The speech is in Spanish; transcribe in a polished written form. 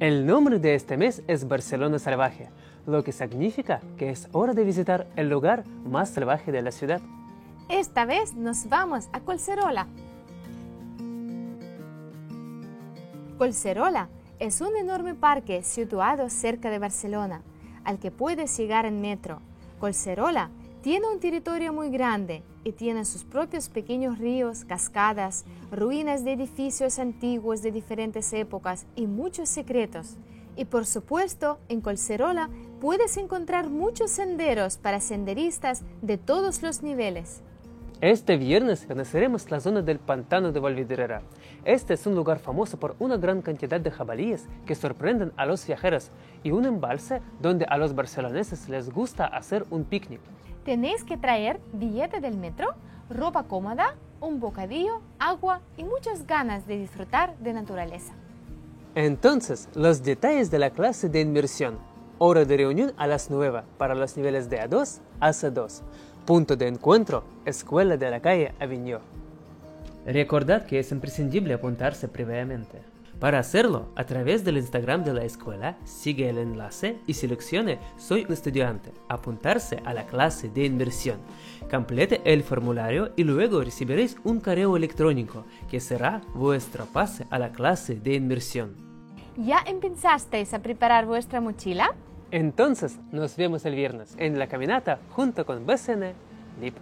El nombre de este mes es Barcelona Salvaje, lo que significa que es hora de visitar el lugar más salvaje de la ciudad. Esta vez nos vamos a Collserola. Collserola es un enorme parque situado cerca de Barcelona, al que puedes llegar en metro. Collserola tiene un territorio muy grande y tiene sus propios pequeños ríos, cascadas, ruinas de edificios antiguos de diferentes épocas y muchos secretos. Y por supuesto, en Collserola puedes encontrar muchos senderos para senderistas de todos los niveles. Este viernes conoceremos la zona del Pantano de Vallvidrera. Este es un lugar famoso por una gran cantidad de jabalíes que sorprenden a los viajeros y un embalse donde a los barceloneses les gusta hacer un picnic. Tenéis que traer billete del metro, ropa cómoda, un bocadillo, agua y muchas ganas de disfrutar de naturaleza. Entonces, los detalles de la clase de inmersión. Hora de reunión a las 9 para los niveles de A2 a C2. Punto de encuentro, Escuela de la Calle Aviñó. Recordad que es imprescindible apuntarse previamente. Para hacerlo, a través del Instagram de la escuela, sigue el enlace y seleccione Soy un estudiante, apuntarse a la clase de inmersión. Complete el formulario y luego recibiréis un correo electrónico que será vuestro pase a la clase de inmersión. ¿Ya empezasteis a preparar vuestra mochila? Entonces, nos vemos el viernes en la caminata junto con BCN Lip.